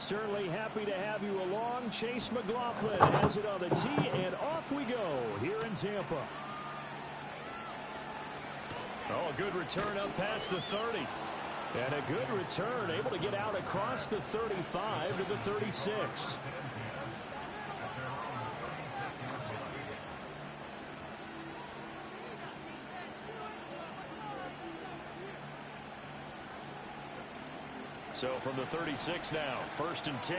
certainly happy to have you along. Chase McLaughlin has it on the tee, and off we go here in Tampa. Oh, a good return up past the 30. And a good return, able to get out across the 35 to the 36. So from the 36 now, 1st and 10.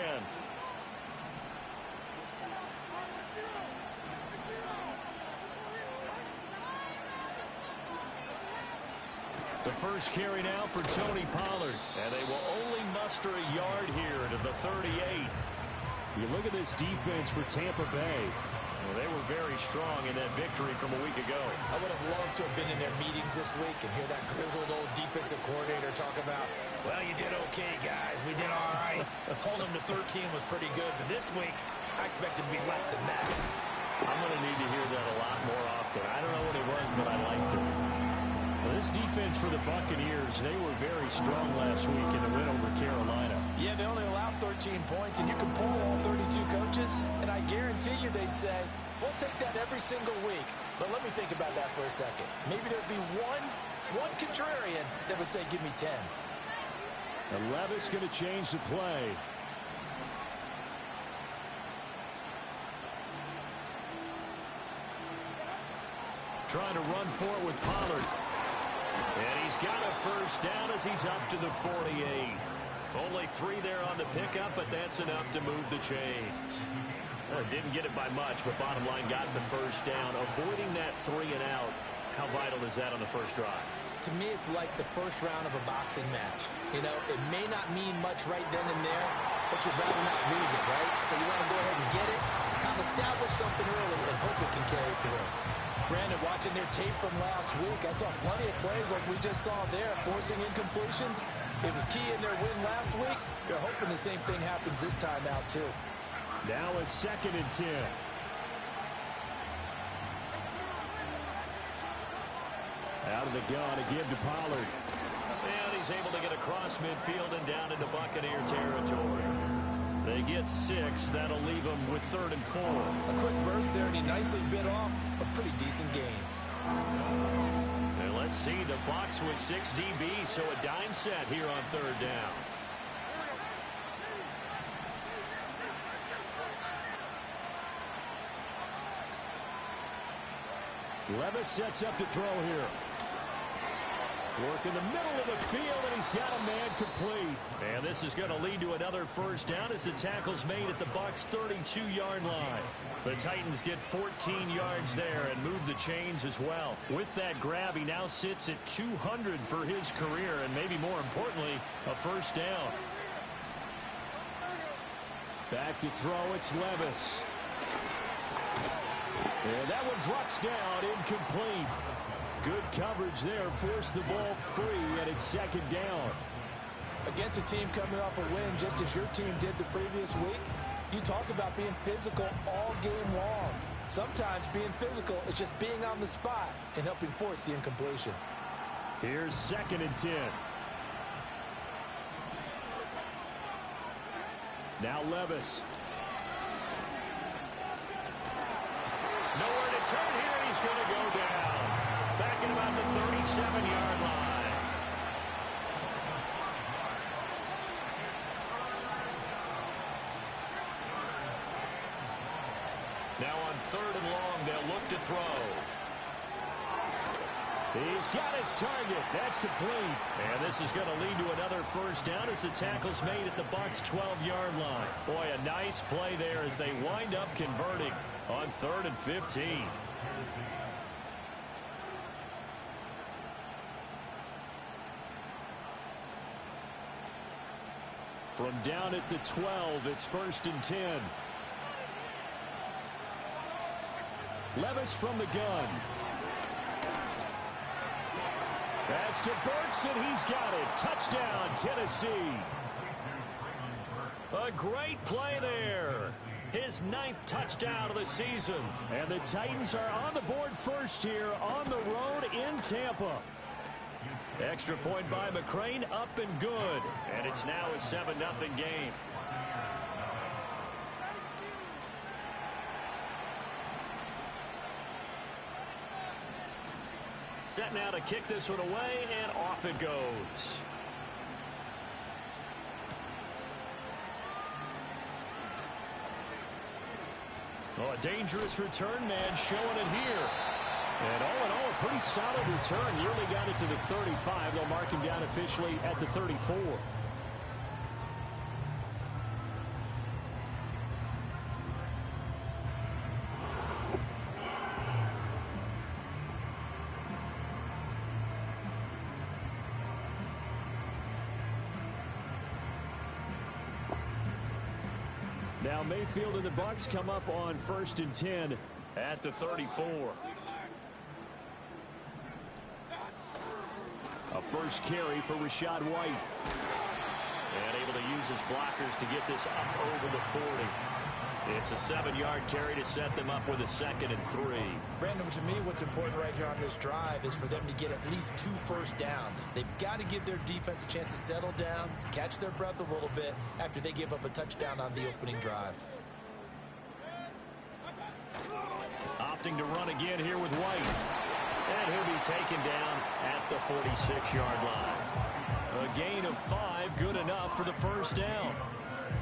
The first carry now for Tony Pollard. And they will only muster a yard here to the 38. You look at this defense for Tampa Bay. Well, they were very strong in that victory from a week ago. I would have loved to have been in their meetings this week and hear that grizzled old defensive coordinator talk about, well, you did okay, guys. We did all right. Holding them to 13 was pretty good. But this week, I expect it to be less than that. I'm going to need to hear that a lot more often. I don't know what it was, but I liked it. Well, this defense for the Buccaneers, they were very strong last week in the win over Carolina. Yeah, they only allowed 13 points, and you can poll all 32 coaches, and I guarantee you they'd say, we'll take that every single week. But let me think about that for a second. Maybe there'd be one contrarian that would say, give me 10. And Levis going to change the play. Trying to run for it with Pollard. And he's got a first down as he's up to the 48. Only 3 there on the pickup, but that's enough to move the chains. Didn't get it by much, but bottom line got the first down. Avoiding that 3 and out. How vital is that on the first drive? To me, it's like the first round of a boxing match. You know, it may not mean much right then and there, but you'd rather not lose it, right? So you want to go ahead and get it, kind of establish something early, and hope it can carry through. Brandon, watching their tape from last week, I saw plenty of plays like we just saw there, forcing incompletions. It was key in their win last week. They're hoping the same thing happens this time out, too. Now a 2nd and 10. Out of the gun again to Pollard. And he's able to get across midfield and down into Buccaneer territory. They get 6. That'll leave them with 3rd and 4. A quick burst there, and he nicely bit off a pretty decent gain. And let's see, the Bucs with 6 DBs, so a dime set here on 3rd down. Levis sets up to throw here. Work in the middle of the field, and he's got a man complete. And this is going to lead to another first down as the tackle's made at the Bucs' 32-yard line. The Titans get 14 yards there and move the chains as well. With that grab, he now sits at 200 for his career, and maybe more importantly, a first down. Back to throw, it's Levis. And that one drops down, incomplete. Good coverage there, forced the ball free, and it's 2nd down. Against a team coming off a win, just as your team did the previous week, you talk about being physical all game long. Sometimes being physical is just being on the spot and helping force the incompletion. Here's 2nd and 10. Now Levis. Nowhere to turn here, and he's going to go down. Back at about the 37-yard line. Now on 3rd and long, they'll look to throw. He's got his target. That's complete. And this is going to lead to another first down as the tackle's made at the Bucs' 12-yard line. Boy, a nice play there as they wind up converting on 3rd and 15. From down at the 12, it's 1st and 10. Levis from the gun. That's to Burks, and he's got it. Touchdown, Tennessee. A great play there. His 9th touchdown of the season. And the Titans are on the board first here on the road in Tampa. Extra point by McCrane, up and good. And it's now a 7-0 game. set now to kick this one away, and off it goes. Oh, a dangerous return man showing it here. And all in all, a pretty solid return. Nearly got it to the 35. They'll mark him down officially at the 34. Now Mayfield and the Bucs come up on 1st and 10 at the 34. A first carry for Rachaad White. And able to use his blockers to get this up over the 40. It's a 7-yard carry to set them up with a 2nd and 3. Brandon, to me, what's important right here on this drive is for them to get at least 2 first downs. They've got to give their defense a chance to settle down, catch their breath a little bit after they give up a touchdown on the opening drive. Opting to run again here with White. And he'll be taken down at the 46-yard line. A gain of 5, good enough for the first down.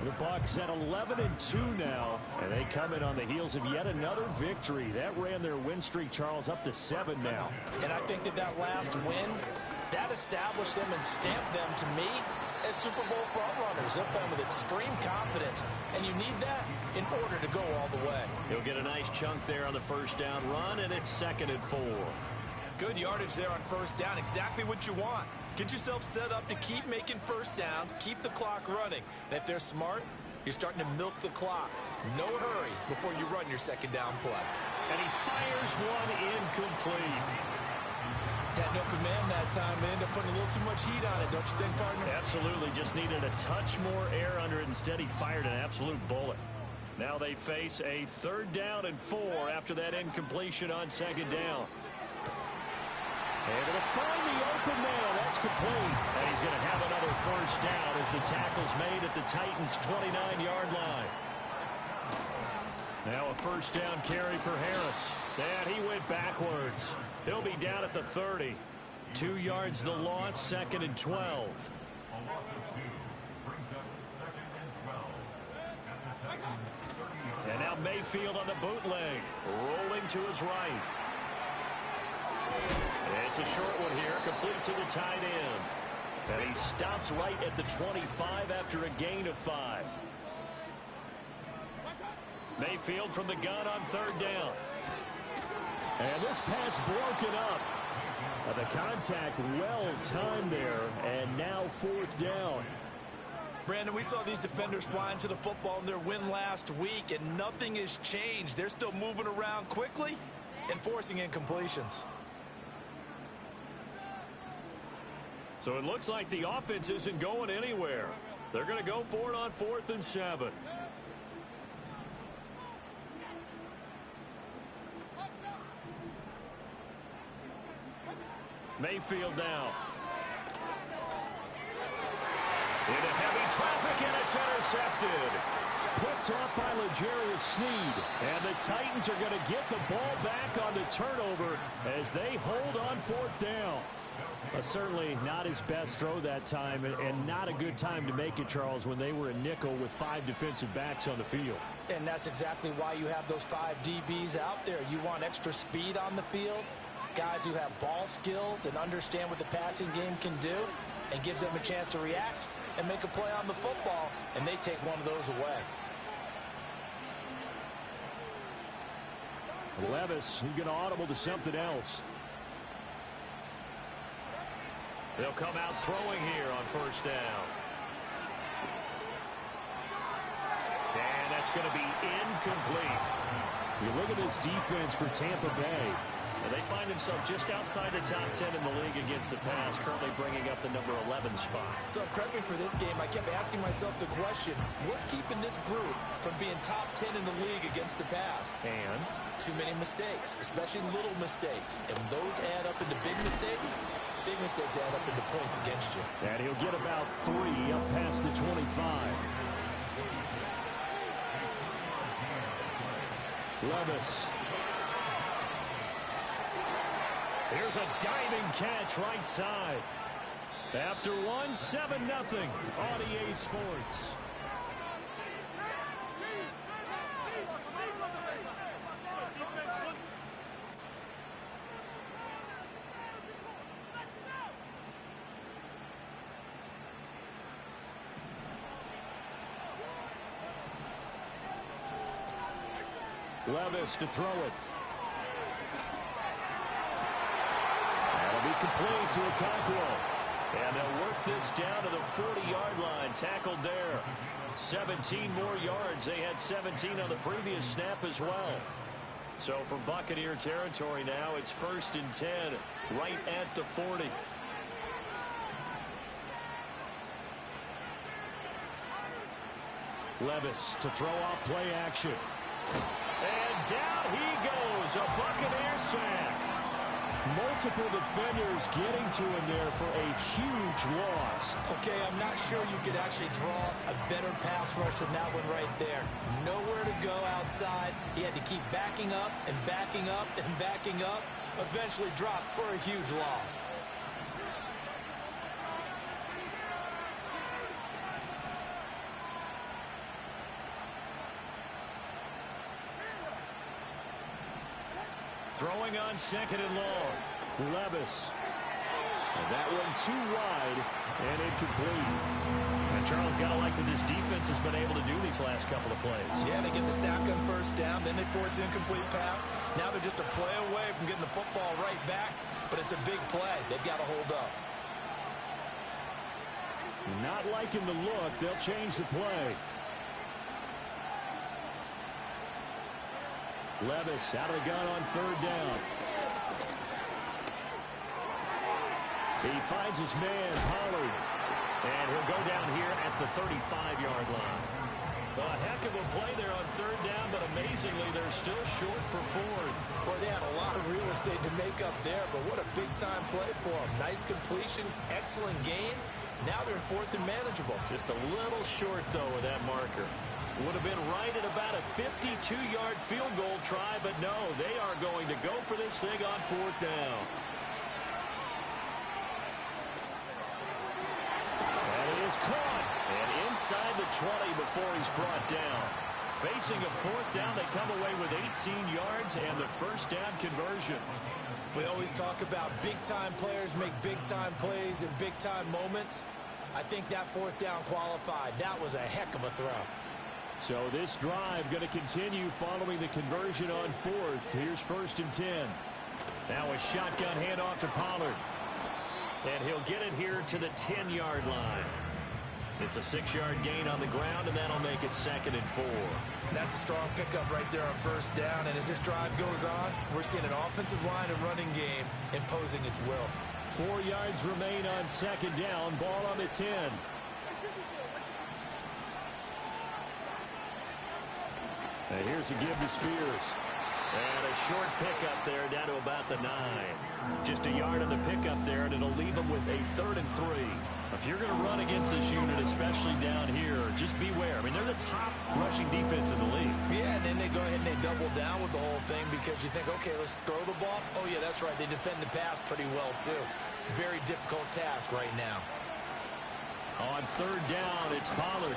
The Bucs at 11-2 now, and they come in on the heels of yet another victory. That ran their win streak, Charles, up to 7 now. And I think that last win, that established them and stamped them, to me, as Super Bowl frontrunners. They're playing with extreme confidence, and you need that in order to go all the way. He'll get a nice chunk there on the first down run, and it's 2nd and 4. Good yardage there on first down, exactly what you want. Get yourself set up to keep making first downs, keep the clock running. And if they're smart, you're starting to milk the clock. No hurry before you run your 2nd down play. And he fires one incomplete. Had an open man that time. They ended up putting a little too much heat on it, don't you think, partner? Absolutely. Just needed a touch more air under it. Instead, he fired an absolute bullet. Now they face a 3rd down and 4 after that incompletion on 2nd down. Able to find the open man. That's complete. And he's going to have another first down as the tackle's made at the Titans' 29-yard line. Now a first down carry for Harris. And he went backwards. He'll be down at the 30. 2 yards the loss, 2nd and 12. And now Mayfield on the bootleg. Rolling to his right. It's a short one here, complete to the tight end. And he stopped right at the 25 after a gain of 5. Mayfield from the gun on 3rd down. And this pass broken up. The contact well timed there, and now 4th down. Brandon, we saw these defenders flying to the football in their win last week, and nothing has changed. They're still moving around quickly and forcing incompletions. So it looks like the offense isn't going anywhere. They're going to go for it on 4th and 7. Mayfield now. Into heavy traffic, and it's intercepted. Picked off by L'Jarius Sneed. And the Titans are going to get the ball back on the turnover as they hold on 4th down. Certainly not his best throw that time, and not a good time to make it, Charles, when they were a nickel with 5 defensive backs on the field. And that's exactly why you have those 5 DBs out there. You want extra speed on the field, guys who have ball skills and understand what the passing game can do, and gives them a chance to react and make a play on the football, and they take one of those away. Levis, he's going to audible to something else. They'll come out throwing here on 1st down. And that's going to be incomplete. You look at this defense for Tampa Bay. And they find themselves just outside the top 10 in the league against the pass, currently bringing up the number 11 spot. So prepping for this game, I kept asking myself the question, what's keeping this group from being top 10 in the league against the pass? And? Too many mistakes, especially little mistakes. And when those add up into big mistakes add up into points against you. And he'll get about 3 up past the 25. Levis. Here's a diving catch right side. After one, 7-0 on EA Sports. Levis to throw it. That'll be complete to Okonkwo. And they'll work this down to the 40-yard line. Tackled there. 17 more yards. They had 17 on the previous snap as well. So for Buccaneer territory now, it's 1st and 10 right at the 40. Levis to throw off play action. And down he goes. A Buccaneer sack. Multiple defenders getting to him there for a huge loss. Okay, I'm not sure you could actually draw a better pass rush than that one right there. Nowhere to go outside. He had to keep backing up and backing up and backing up. Eventually dropped for a huge loss. Throwing on 2nd and long. Levis. And that one too wide and incomplete. And Charles, got to like what this defense has been able to do these last couple of plays. Yeah, they get the sack on 1st down, then they force an incomplete pass. Now they're just a play away from getting the football right back, but it's a big play. They've got to hold up. Not liking the look. They'll change the play. Levis out of the gun on 3rd down. He finds his man, Pollard. And he'll go down here at the 35-yard line. A heck of a play there on 3rd down, but amazingly, they're still short for 4th. Boy, they had a lot of real estate to make up there, but what a big-time play for them. Nice completion, excellent game. Now they're in 4th and manageable. Just a little short, though, with that marker. Would have been right at about a 52-yard field goal try, but no, they are going to go for this thing on 4th down. And it is caught. And inside the 20 before he's brought down. Facing a 4th down, they come away with 18 yards and the 1st down conversion. We always talk about big-time players make big-time plays in big-time moments. I think that 4th down qualified. That was a heck of a throw. So this drive going to continue following the conversion on 4th. Here's 1st and 10. Now a shotgun handoff to Pollard. And he'll get it here to the 10-yard line. It's a 6-yard gain on the ground, and that'll make it 2nd and 4. That's a strong pickup right there on 1st down. And as this drive goes on, we're seeing an offensive line and running game imposing its will. 4 yards remain on 2nd down. Ball on the 10. And here's a give to Spears. And a short pickup there down to about the 9. Just a yard on the pickup there, and it'll leave them with a 3rd and 3. If you're going to run against this unit, especially down here, just beware. I mean, they're the top rushing defense in the league. Yeah, and then they go ahead and they double down with the whole thing because you think, okay, let's throw the ball. Oh, yeah, that's right. They defend the pass pretty well, too. Very difficult task right now. On 3rd down, it's Pollard.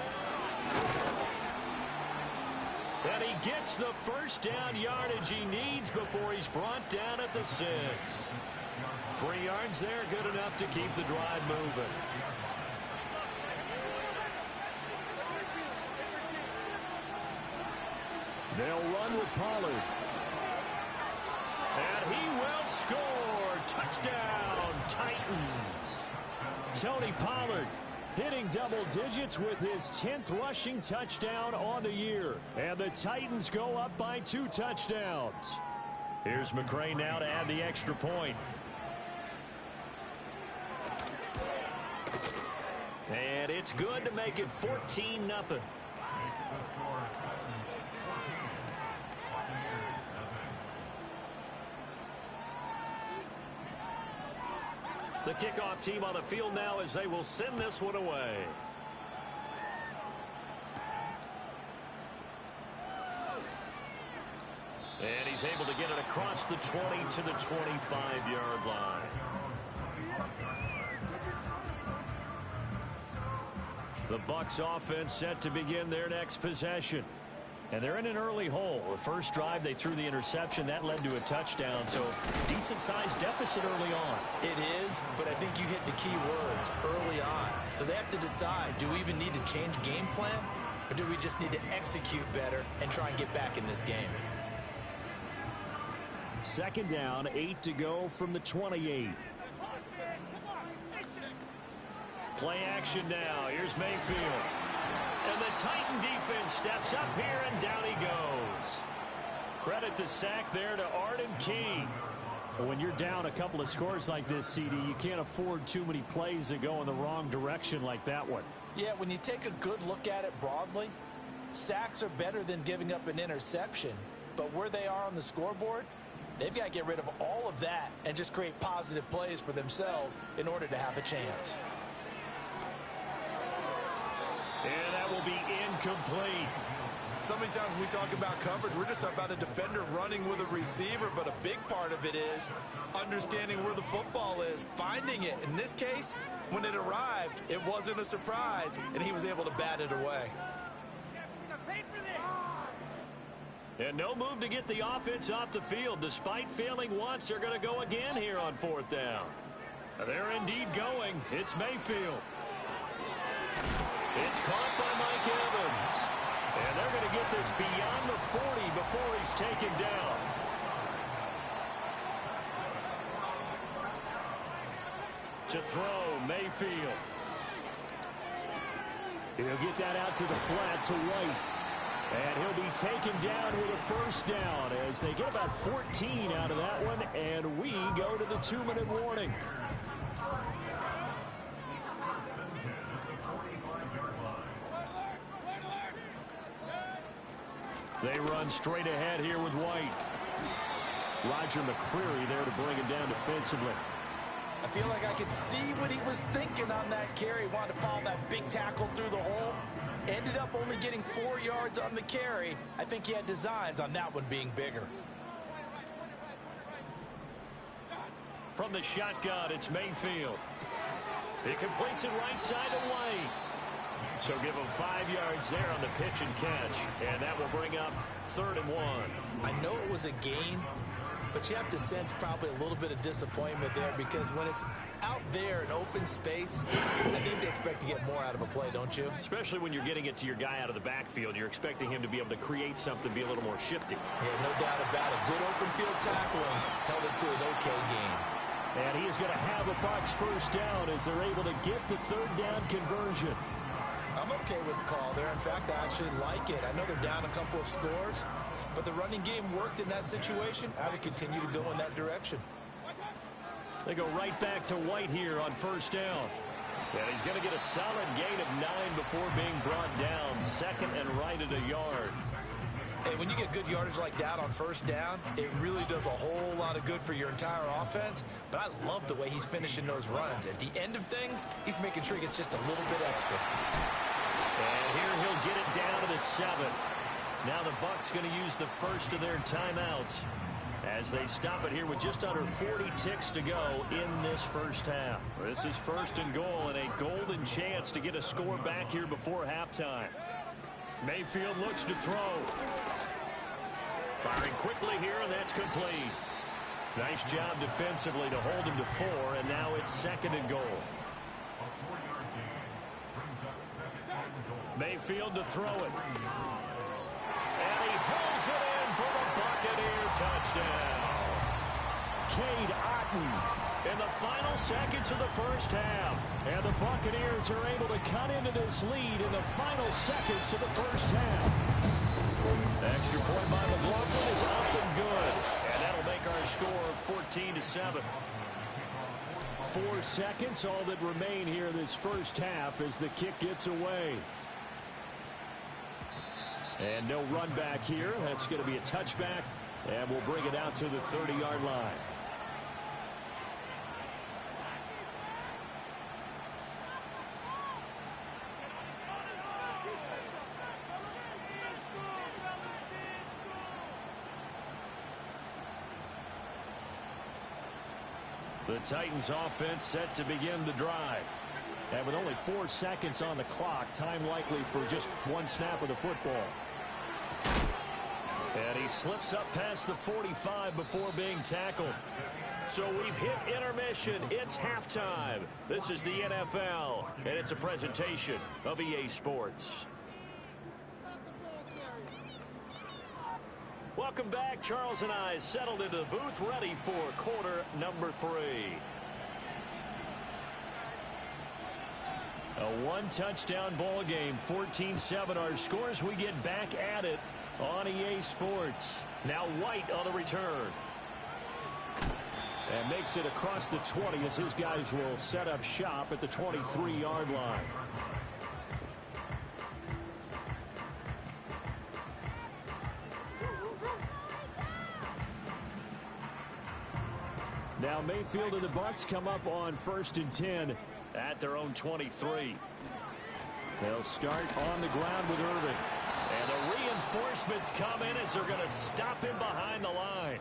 And he gets the 1st down yardage he needs before he's brought down at the 6. 3 yards there, good enough to keep the drive moving. They'll run with Pollard. And he will score. Touchdown, Titans. Tony Pollard hitting double digits with his 10th rushing touchdown on the year. And the Titans go up by 2 touchdowns. Here's McCray now to add the extra point. And it's good to make it 14-0. The kickoff team on the field now as they will send this one away. And he's able to get it across the 20 to the 25-yard line. The Bucs offense set to begin their next possession. And they're in an early hole. The first drive, they threw the interception. That led to a touchdown, so decent-sized deficit early on. It is, but I think you hit the key words, early on. So they have to decide, do we even need to change game plan, or do we just need to execute better and try and get back in this game? Second down, 8 to go from the 28. Play action now. Here's Mayfield. And the Titan defense steps up here, and down he goes. Credit the sack there to Arden Key. When you're down a couple of scores like this, CD, you can't afford too many plays that go in the wrong direction like that one. Yeah, when you take a good look at it broadly, sacks are better than giving up an interception. But where they are on the scoreboard, they've got to get rid of all of that and just create positive plays for themselves in order to have a chance. And that will be incomplete. So many times when we talk about coverage, we're just about a defender running with a receiver, but a big part of it is understanding where the football is, finding it. In this case, when it arrived, it wasn't a surprise, and he was able to bat it away. And no move to get the offense off the field. Despite failing once, they're going to go again here on fourth down. They're indeed going. It's Mayfield. It's caught by Mike Evans. And they're going to get this beyond the 40 before he's taken down. To throw, Mayfield. He'll get that out to the flat to White. And he'll be taken down with a first down as they get about 14 out of that one. And we go to the 2-minute warning. They run straight ahead here with White. Roger McCreary there to bring him down defensively. I feel like I could see what he was thinking on that carry. Wanted to follow that big tackle through the hole. Ended up only getting 4 yards on the carry. I think he had designs on that one being bigger. From the shotgun, it's Mayfield. He completes it right side to White. So give him 5 yards there on the pitch and catch. And that will bring up 3rd and 1. I know it was a gain, but you have to sense probably a little bit of disappointment there because when it's out there in open space, I think they expect to get more out of a play, don't you? Especially when you're getting it to your guy out of the backfield. You're expecting him to be able to create something, be a little more shifty. Yeah, no doubt about it. Good open field tackling held it to an okay game. And he is going to have a Bucs first down as they're able to get the 3rd down conversion. I'm okay with the call there. In fact, I actually like it. I know they're down a couple of scores, but the running game worked in that situation. I would continue to go in that direction. They go right back to White here on first down. And he's going to get a solid gain of 9 before being brought down. 2nd and right at a yard. Hey, when you get good yardage like that on first down, it really does a whole lot of good for your entire offense. But I love the way he's finishing those runs. At the end of things, he's making sure he gets just a little bit extra. And here he'll get it down to the 7. Now the Bucs going to use the first of their timeouts as they stop it here with just under 40 ticks to go in this first half. This is 1st and goal and a golden chance to get a score back here before halftime. Mayfield looks to throw. Firing quickly here, and that's complete. Nice job defensively to hold him to 4, and now it's 2nd and goal. Mayfield to throw it. And he pulls it in for the Buccaneer touchdown. Cade Otton in the final seconds of the first half. And the Buccaneers are able to cut into this lead in the final seconds of the first half. Extra point by McLaughlin is up and good. And that'll make our score 14-7. 4 seconds, all that remain here this first half as the kick gets away. And no run back here. That's going to be a touchback. And we'll bring it out to the 30-yard line. The Titans offense set to begin the drive. And with only 4 seconds on the clock, time likely for just one snap of the football. And he slips up past the 45 before being tackled. So we've hit intermission. It's halftime. This is the NFL, and it's a presentation of EA Sports. Welcome back. Charles and I settled into the booth, ready for quarter number 3. A one-touchdown ball game, 14-7 our scores. We get back at it on EA Sports. Now White on the return. And makes it across the 20 as his guys will set up shop at the 23-yard line. Now Mayfield and the Bucs come up on 1st and 10 at their own 23. They'll start on the ground with Irvin. And the reinforcements come in as they're going to stop him behind the line.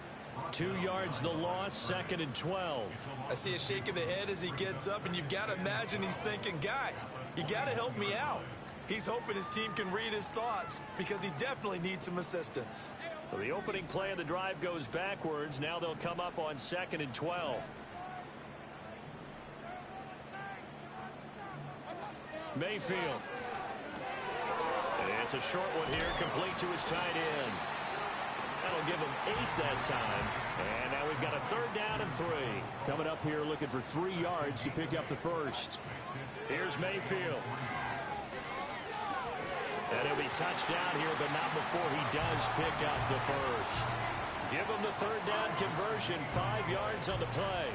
2 yards the loss, 2nd and 12. I see a shake of the head as he gets up, and you've got to imagine he's thinking, guys, you got to help me out. He's hoping his team can read his thoughts because he definitely needs some assistance. So the opening play of the drive goes backwards. Now they'll come up on 2nd and 12. Mayfield. And it's a short one here, complete to his tight end. That'll give him 8 that time. And now we've got a 3rd down and 3. Coming up here looking for 3 yards to pick up the first. Here's Mayfield. And he'll be touched down here, but not before he does pick up the first. Give him the 3rd down conversion, 5 yards on the play.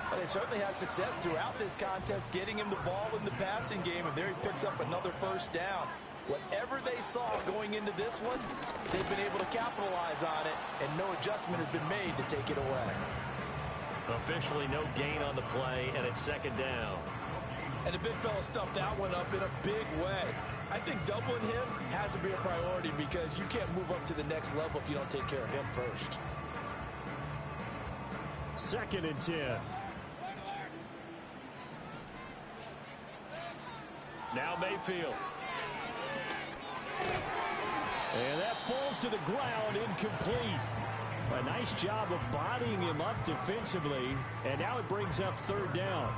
Well, they certainly had success throughout this contest, getting him the ball in the passing game, and there he picks up another 1st down. Whatever they saw going into this one, they've been able to capitalize on it, and no adjustment has been made to take it away. Officially no gain on the play, and it's 2nd down. And the big fella stuffed that one up in a big way. I think doubling him has to be a priority because you can't move up to the next level if you don't take care of him first. 2nd and 10. Now Mayfield. And that falls to the ground, incomplete. A nice job of bodying him up defensively, and now it brings up 3rd down.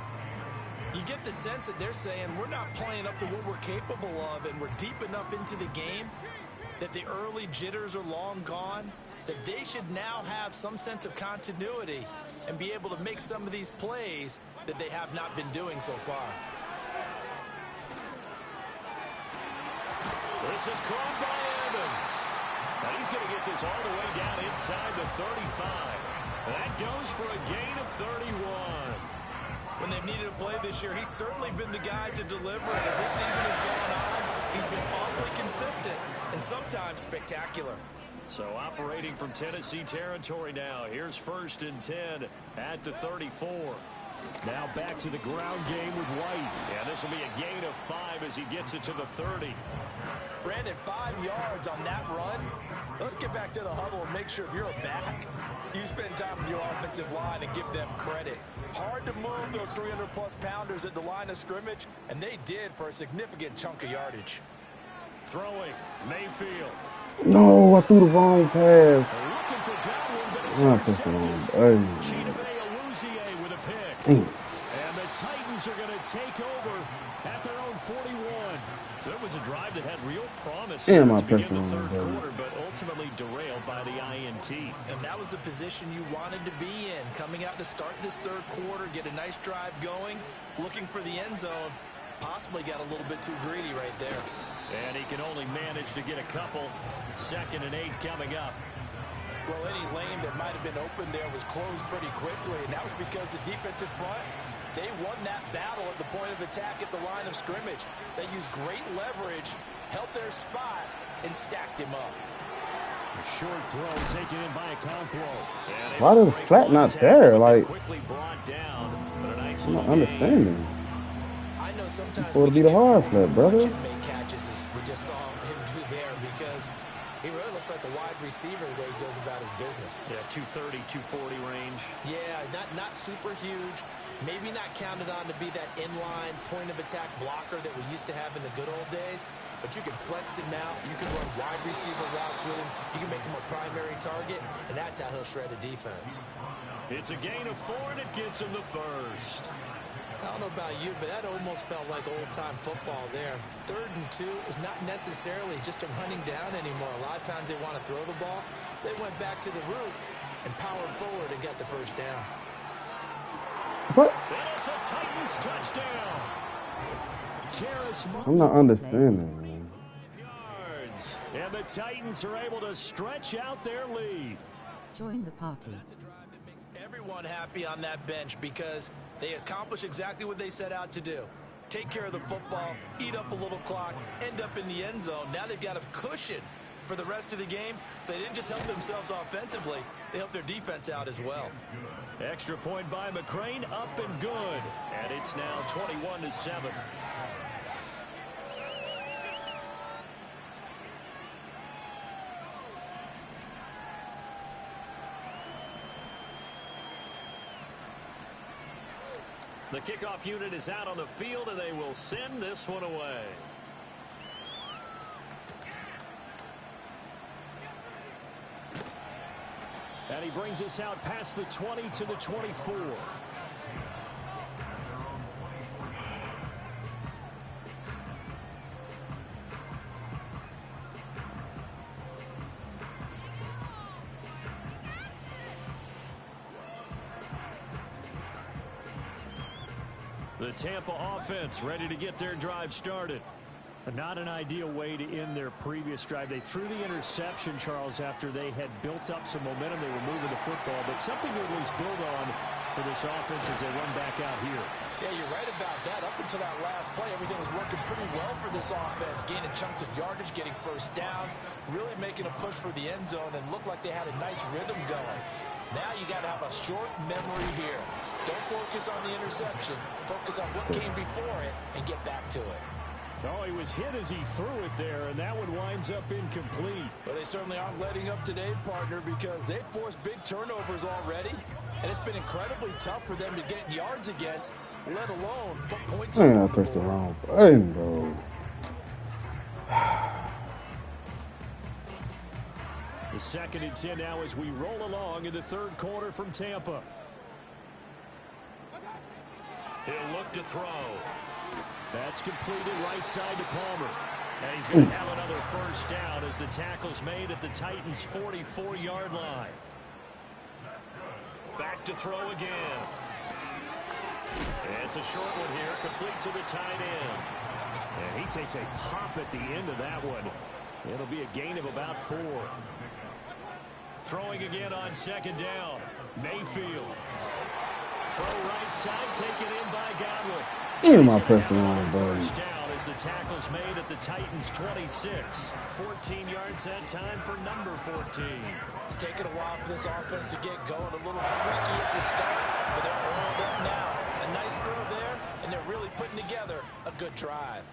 You get the sense that they're saying we're not playing up to what we're capable of, and we're deep enough into the game that the early jitters are long gone, that they should now have some sense of continuity and be able to make some of these plays that they have not been doing so far. This is caught by Evans. And he's going to get this all the way down inside the 35. That goes for a gain of 31. When they've needed a play this year, he's certainly been the guy to deliver. And as this season has gone on, he's been awfully consistent and sometimes spectacular. So operating from Tennessee territory now. Here's 1st and 10 at the 34. Now back to the ground game with White. And this will be a gain of 5 as he gets it to the 30. Brandon, 5 yards on that run. Let's get back to the huddle and make sure if you're a back, you spend time with your offensive line and give them credit. Hard to move those 300-plus pounders at the line of scrimmage, and they did for a significant chunk of yardage. Throwing, Mayfield. No, I threw the wrong pass. Looking for Godwin, but it's intercepted. Chidobe with a pick. Damn. And the Titans are going to take over at their own 41. So it was a drive that had real promise to begin the 3rd quarter, but ultimately derailed by the INT. And that was the position you wanted to be in, coming out to start this 3rd quarter, get a nice drive going, looking for the end zone. Possibly got a little bit too greedy right there. And he can only manage to get a couple. 2nd and 8 coming up. Well, any lane that might have been open there was closed pretty quickly, and that was because the defensive front, they won that battle at the point of attack at the line of scrimmage. They used great leverage, held their spot, and stacked him up. A short throw taken in by Okonkwo. Why is the flat not there? Like, quickly brought down, but a nice I'm not understanding. I know sometimes It'll be the hard flat, brother. Make catches as we just saw him do there because He really looks like a wide receiver the way he goes about his business. Yeah, 230, 240 range. Yeah, not super huge. Maybe not counted on to be that inline point-of-attack blocker that we used to have in the good old days. But you can flex him out. You can run wide receiver routes with him. You can make him a primary target, and that's how he'll shred a defense. It's a gain of 4, and it gets him the first. I don't know about you, but that almost felt like old-time football there. 3rd and 2 is not necessarily just a running down anymore. A lot of times they want to throw the ball. They went back to the roots and powered forward and got the first down. What? And it's a Titans touchdown. I'm not understanding, man. Yards. And the Titans are able to stretch out their lead. Join the party. That's a drive that makes everyone happy on that bench because they accomplish exactly what they set out to do. Take care of the football, eat up a little clock, end up in the end zone. Now they've got a cushion for the rest of the game. So they didn't just help themselves offensively, they helped their defense out as well. Extra point by McCrane, up and good. And it's now 21-7. The kickoff unit is out on the field, and they will send this one away. And he brings us out past the 20 to the 24. The Tampa offense ready to get their drive started. Not an ideal way to end their previous drive. They threw the interception, Charles, after they had built up some momentum. They were moving the football, but something that was built on for this offense as they run back out here. Yeah, you're right about that. Up until that last play, everything was working pretty well for this offense, gaining chunks of yardage, getting first downs, really making a push for the end zone, and looked like they had a nice rhythm going. Now you got to have a short memory here. Don't focus on the interception. Focus on what came before it and get back to it. Oh, he was hit as he threw it there, and that one winds up incomplete. Well, they certainly aren't letting up today, partner, because they've forced big turnovers already, and it's been incredibly tough for them to get yards against, let alone put points on the board. I pressed the wrong button, bro. The 2nd and 10 now as we roll along in the 3rd quarter from Tampa. He'll look to throw. That's completed right side to Palmer. And he's going to have another first down as the tackle's made at the Titans' 44-yard line. Back to throw again. And it's a short one here, complete to the tight end. And he takes a pop at the end of that one. It'll be a gain of about 4. Throwing again on 2nd down. Mayfield. Throw right side, taken in by Godwin. Damn, I pressed the wrong button. First down as the tackle's made at the Titans' 26. 14 yards that time for number 14. It's taken a while for this offense to get going, a little freaky at the start, but they're oiled up now. A nice throw there, and they're really putting together a good drive.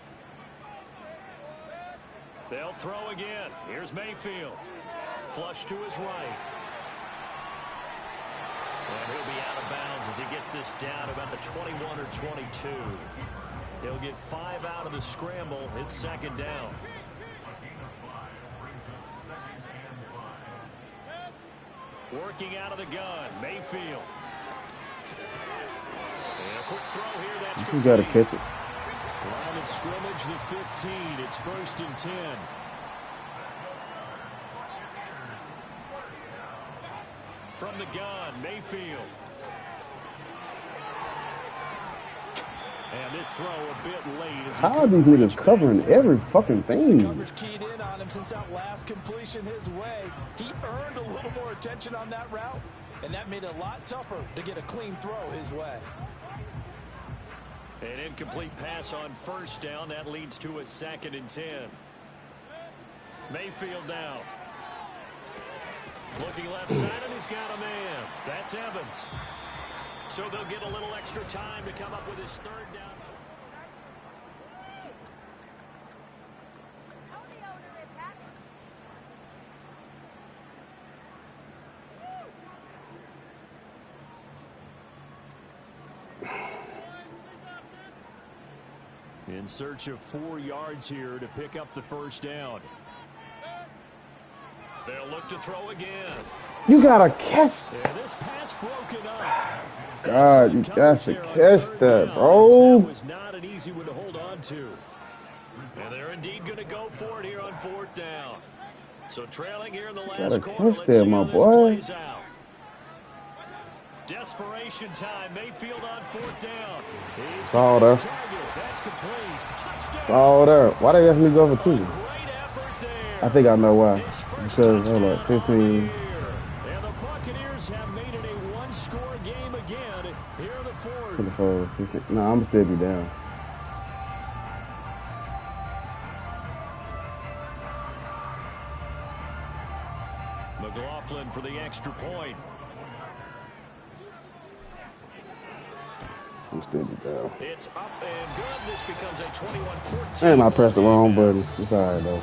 They'll throw again. Here's Mayfield. Flush to his right. And he'll be out of bounds as he gets this down about the 21 or 22. He'll get 5 out of the scramble. It's 2nd down. Working out of the gun, Mayfield. And a quick throw here. That's You got to catch it. Line of scrimmage, the 15. It's 1st and 10. From the gun, Mayfield. And this throw a bit late. As How are these niggas covering every fucking thing? Coverage keyed in on him since that last completion his way. He earned a little more attention on that route, and that made it a lot tougher to get a clean throw his way. An incomplete pass on 1st down. That leads to a 2nd and 10. Mayfield now. Looking left side, and he's got a man. That's Evans. So they'll get a little extra time to come up with his 3rd down. In search of 4 yards here to pick up the first down. They'll look to throw again. You gotta catch. And this pass broken up. God, you got to catch that, bro. That was not an easy one to hold on to. And they're indeed going to go for it here on 4th down. So trailing here in the last quarter. Let's see how this plays out. Desperation time. Mayfield on 4th down. It's all there. That's complete. Touchdown. It's all there. Why they ask me to go for 2? I think I know why. Because hold up, 15. And the Buccaneers have made it a one-score game again here in the 4th. 15. No, I'm gonna still be down. McLaughlin for the extra point. I'm still be down. It's up and good. This becomes a 21-14. And I pressed the wrong button. It's all right, though.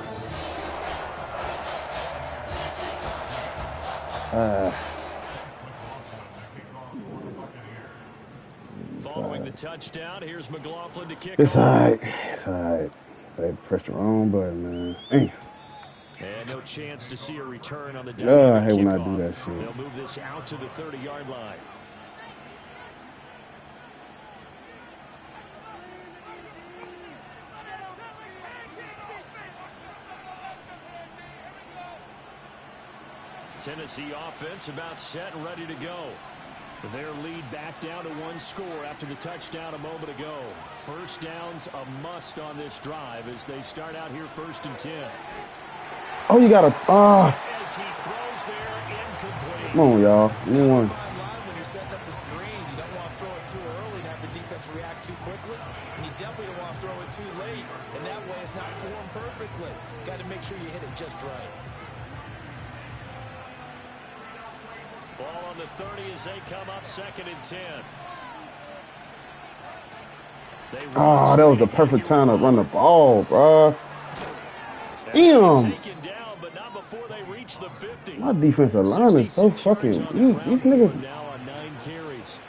Following the touchdown, here's McLaughlin to kick. It's all right. It's all right. I pressed the wrong button, man. Dang. And no chance to see a return on the I hate when I do that shit. They'll move this out to the 30-yard line. Tennessee offense about set and ready to go. Their lead back down to 1 score after the touchdown a moment ago. First down's a must on this drive as they start out here 1st and 10. Oh, you got to. As he throws there, incomplete. Come on, y'all. You won. When you're setting up the screen, you don't want to throw it too early and have the defense react too quickly. And you definitely don't want to throw it too late. And that way it's not formed perfectly. Got to make sure you hit it just right. Ball on the 30 as they come up 2nd and 10. Oh, that was the perfect time to run the ball, bro. Damn. My defensive line is so fucking weak. These niggas.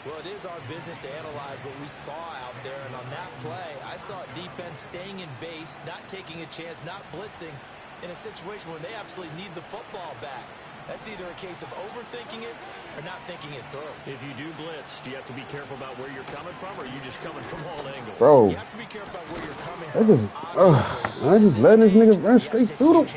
Well, it is our business to analyze what we saw out there. And on that play, I saw defense staying in base, not taking a chance, not blitzing in a situation where they absolutely need the football back. That's either a case of overthinking it or not thinking it through. If you do blitz, do you have to be careful about where you're coming from, or are you just coming from all angles? Bro. You have to be careful about where you're coming from. I just letting this nigga run straight through them.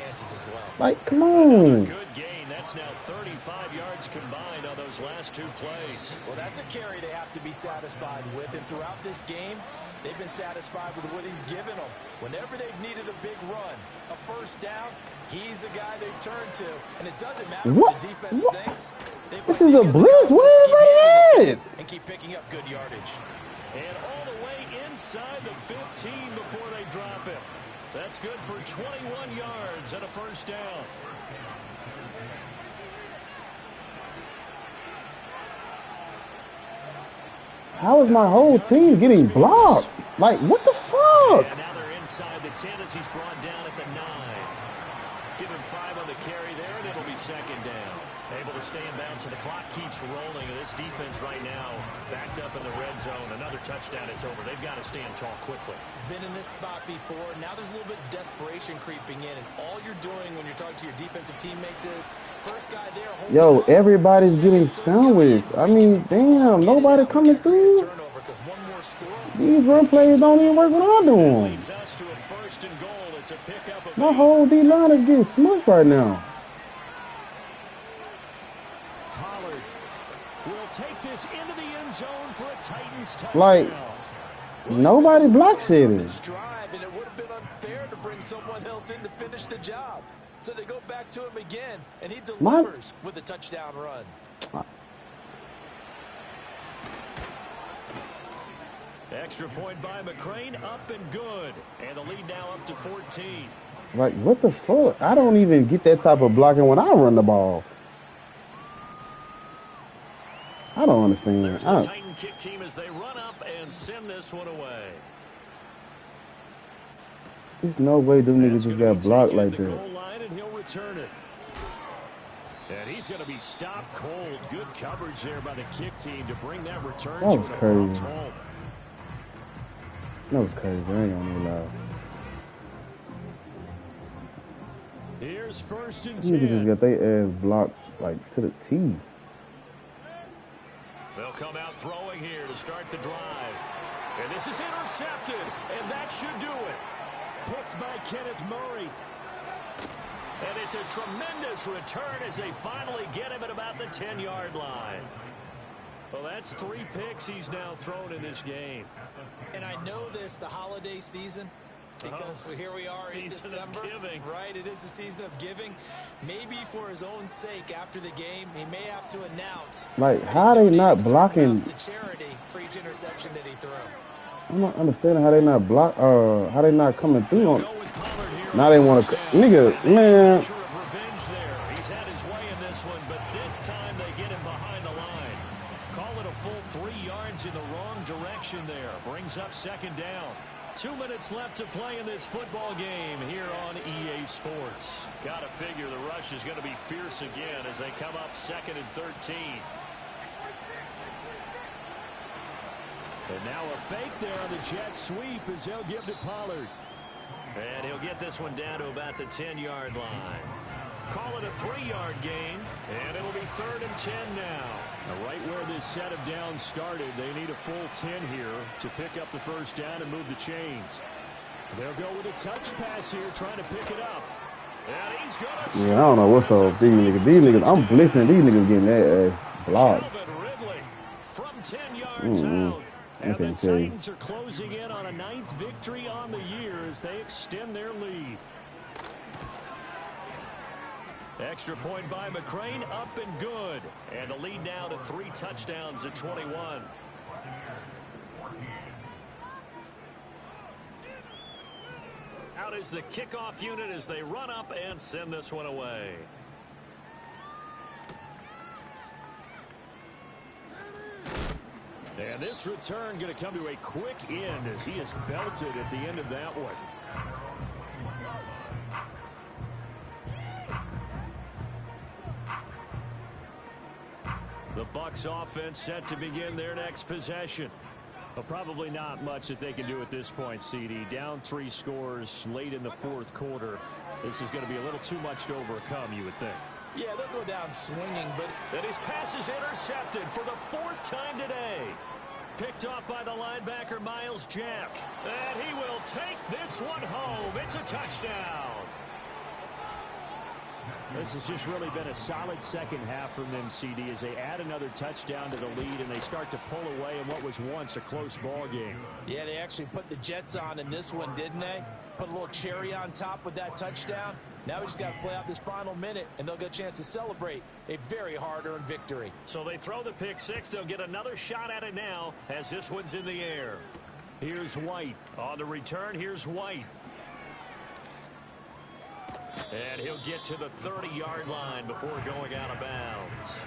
Like, come on. Good gain. That's now 35 yards combined on those last 2 plays. Well, that's a carry they have to be satisfied with. And throughout this game, they've been satisfied with what he's given them. Whenever they've needed a big run, a first down, he's the guy they've turned to. And it doesn't matter what the defense thinks. This is a blitz. Where everybody at? And keep picking up good yardage. And all the way inside the 15 before they drop it. That's good for 21 yards and a first down. How is my whole team getting blocked? Like, what the fuck? And now they're inside the 10 as he's brought down at the 9. Give him 5 on the carry there, and it'll be 2nd down. Able to stay in bounds, so the clock keeps rolling. And this defense right now backed up in the red zone. Another touchdown, it's over. They've got to stand tall quickly. Been in this spot before. Now there's a little bit of desperation creeping in. And all you're doing when you're talking to your defensive teammates is first guy there. Yo, everybody's getting sandwiched. I mean, damn, nobody coming through. These run plays don't even work when I'm doing. My whole D-line is getting smushed right now. Take this into the end zone for a Titans touchdown. Like, nobody blocks it. And it would have been unfair to bring someone else in to finish the job. So they go back to him again, and he delivers with a touchdown run. Extra point by McCrane, up and good. And the lead now up to 14. Like, what the fuck? I don't even get that type of blocking when I run the ball. I don't understand. There's the Titan kick team as they run up and send this one away. There's no way them niggas just got blocked like that. Goal line and he'll return it. And he's going to be stopped cold. Good coverage there by the kick team to bring that return That to was an crazy. home. That was crazy. I ain't gonna lie. Here's 1st and 10. Niggas just got their ass blocked like to the T. They'll come out throwing here to start the drive. And this is intercepted, and that should do it. Picked by Kenneth Murray. And it's a tremendous return as they finally get him at about the 10-yard line. Well, that's 3 picks he's now thrown in this game. And I know this, the holiday season, because here we are in December, right? It is the season of giving. Maybe for his own sake, after the game, he may have to announce. Like, how they not blocking? To charity for each interception that he threw. I'm not understanding how they not block. How they not coming through on. Now they want to, nigga, man. He's had his way in this one, but this time they get him behind the line. Call it a full 3 yards in the wrong direction there. Brings up 2nd down. 2 minutes left to play in this football game here on EA Sports. Got to figure the rush is going to be fierce again as they come up 2nd and 13. And now a fake there on the jet sweep as they'll give to Pollard. And he'll get this one down to about the 10-yard line. Call it a 3-yard gain, and it'll be 3rd and 10 now. Now, right where this set of downs started, they need a full 10 here to pick up the 1st down and move the chains. They'll go with a touch pass here, trying to pick it up. And he's gonna score. Yeah, I don't know what's up with these niggas. These niggas, I'm blitzing these niggas getting their ass blocked. Ridley from 10 yards out. And the Titans are closing in on a 9th victory on the year as they extend their lead. Extra point by McCrane, up and good. And the lead now to 3 touchdowns at 21. Out is the kickoff unit as they run up and send this one away. And this return going to come to a quick end as he is belted at the end of that one. The Bucs offense set to begin their next possession. Well, probably not much that they can do at this point, CD. Down 3 scores late in the 4th quarter. This is going to be a little too much to overcome, you would think. Yeah, they'll go down swinging, but then his pass is intercepted for the 4th time today. Picked off by the linebacker, Miles Jack. And he will take this one home. It's a touchdown. This has just really been a solid second half from them, CD, as they add another touchdown to the lead and they start to pull away in what was once a close ball game. Yeah, they actually put the Jets on in this one, didn't they? Put a little cherry on top with that touchdown. Now we just got to play out this final minute, and they'll get a chance to celebrate a very hard-earned victory. So they throw the pick 6. They'll get another shot at it now as this one's in the air. Here's White. On the return, here's White. And he'll get to the 30-yard line before going out of bounds.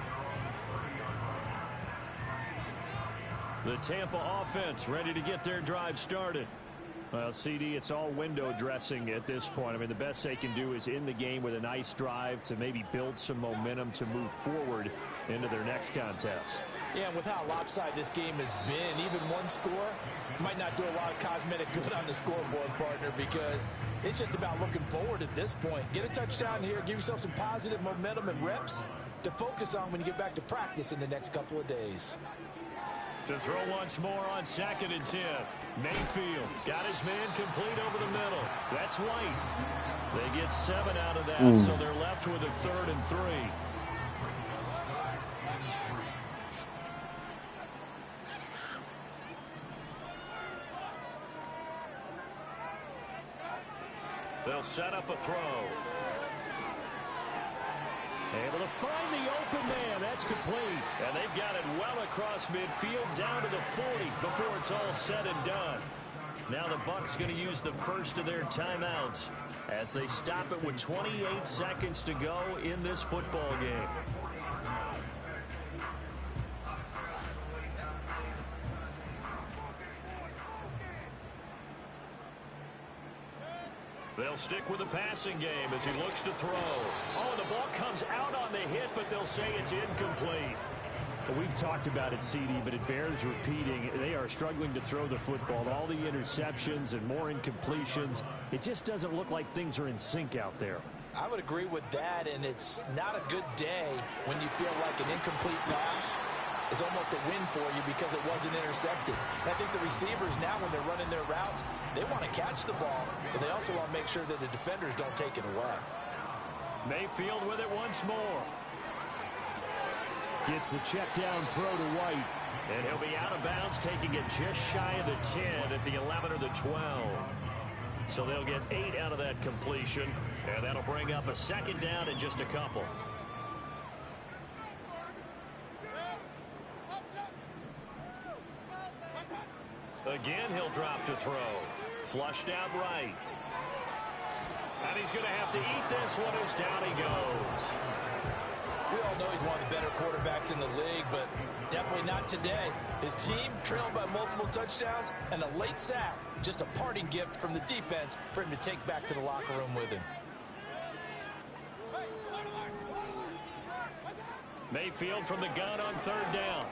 The Tampa offense ready to get their drive started. Well, CD, it's all window dressing at this point. I mean, the best they can do is in the game with a nice drive to maybe build some momentum to move forward into their next contest. Yeah, and with how lopsided this game has been, even one score might not do a lot of cosmetic good on the scoreboard, partner, because it's just about looking forward at this point. Get a touchdown here, give yourself some positive momentum and reps to focus on when you get back to practice in the next couple of days. To throw once more on 2nd and 10. Mayfield got his man complete over the middle. That's White. They get 7 out of that, so they're left with a 3rd and 3. They'll set up a throw. Able to find the open man. That's complete. And they've got it well across midfield down to the 40 before it's all said and done. Now the Bucs going to use the first of their timeouts as they stop it with 28 seconds to go in this football game. They'll stick with the passing game as he looks to throw. Oh, the ball comes out on the hit, but they'll say it's incomplete. We've talked about it, CD, but it bears repeating. They are struggling to throw the football. All the interceptions and more incompletions. It just doesn't look like things are in sync out there. I would agree with that, and it's not a good day when you feel like an incomplete pass is almost a win for you because it wasn't intercepted. And I think the receivers now, when they're running their routes, they want to catch the ball, but they also want to make sure that the defenders don't take it away. Mayfield with it once more. Gets the check down throw to White. And he'll be out of bounds, taking it just shy of the 10 at the 11 or the 12. So they'll get 8 out of that completion, and that'll bring up a second down in just a couple. Again, he'll drop to throw. Flushed out right. And he's going to have to eat this one as down he goes. We all know he's one of the better quarterbacks in the league, but definitely not today. His team trailed by multiple touchdowns, and a late sack, just a parting gift from the defense for him to take back to the locker room with him. Mayfield from the gun on third down.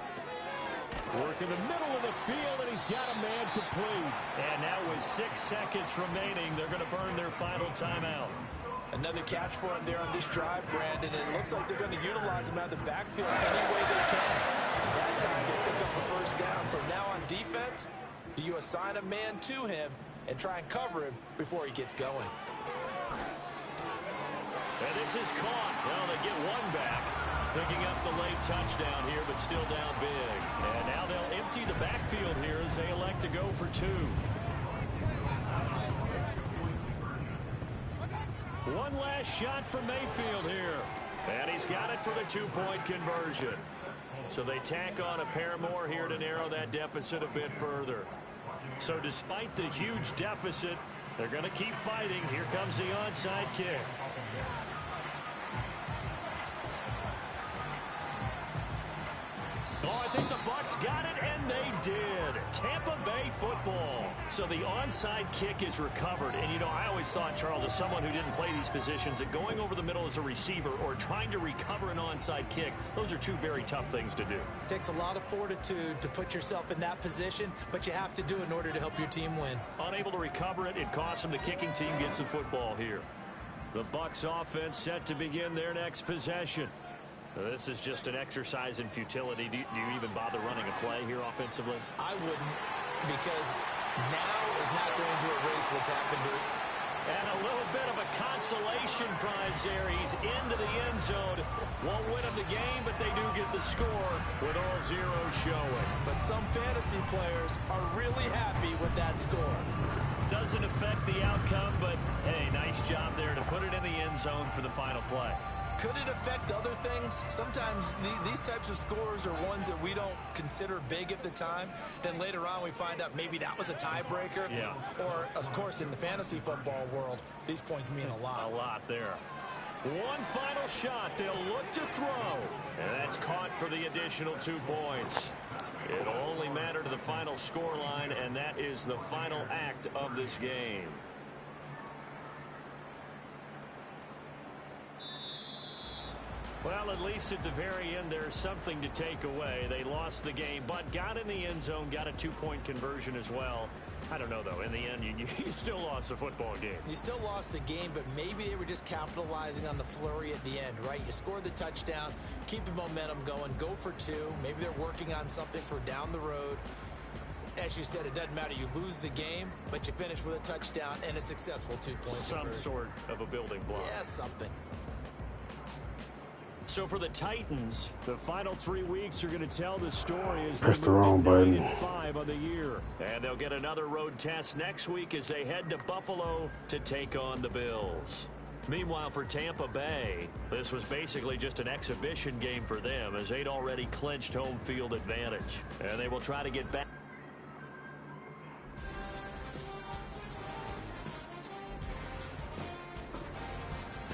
Work in the middle of the field, and he's got a man complete. And now with 6 seconds remaining, they're going to burn their final timeout. Another catch for him there on this drive, Brandon, and it looks like they're going to utilize him out of the backfield any way they can. And that time they pick up the first down. So now on defense, do you assign a man to him and try and cover him before he gets going? And this is caught. Well, they get one back. Picking up the late touchdown here, but still down big. And now they'll empty the backfield here as they elect to go for 2. One last shot from Mayfield here. And he's got it for the 2-point conversion. So they tack on a pair more here to narrow that deficit a bit further. So despite the huge deficit, they're going to keep fighting. Here comes the onside kick. Oh, I think the Bucs got it, and they did. Tampa Bay football. So the onside kick is recovered. And, you know, I always thought, Charles, as someone who didn't play these positions, that going over the middle as a receiver or trying to recover an onside kick, those are 2 very tough things to do. It takes a lot of fortitude to put yourself in that position, but you have to do it in order to help your team win. Unable to recover it, it costs them. The kicking team gets the football here. The Bucs offense set to begin their next possession. This is just an exercise in futility. Do you even bother running a play here offensively? I wouldn't, because now is not going to erase what's happened to him. And a little bit of a consolation prize there. He's into the end zone. Won't win them the game, but they do get the score with all zeros showing. But some fantasy players are really happy with that score. Doesn't affect the outcome, but, hey, nice job there to put it in the end zone for the final play. Could it affect other things? Sometimes these types of scores are ones that we don't consider big at the time. Then later on we find out maybe that was a tiebreaker. Yeah. Or, of course, in the fantasy football world, these points mean a lot. A lot there. One final shot. They'll look to throw. And that's caught for the additional 2 points. It'll only matter to the final scoreline, and that is the final act of this game. Well, at least at the very end, there's something to take away. They lost the game, but got in the end zone, got a 2-point conversion as well. I don't know, though. In the end, you still lost the football game. You still lost the game, but maybe they were just capitalizing on the flurry at the end, right? You scored the touchdown, keep the momentum going, go for 2. Maybe they're working on something for down the road. As you said, it doesn't matter. You lose the game, but you finish with a touchdown and a successful 2-point conversion. Some sort of a building block. Yeah, something. So for the Titans, the final 3 weeks are going to tell the story as Press they the wrong button. 5 on the year. And they'll get another road test next week as they head to Buffalo to take on the Bills. Meanwhile, for Tampa Bay, this was basically just an exhibition game for them as they'd already clinched home field advantage. And they will try to get back.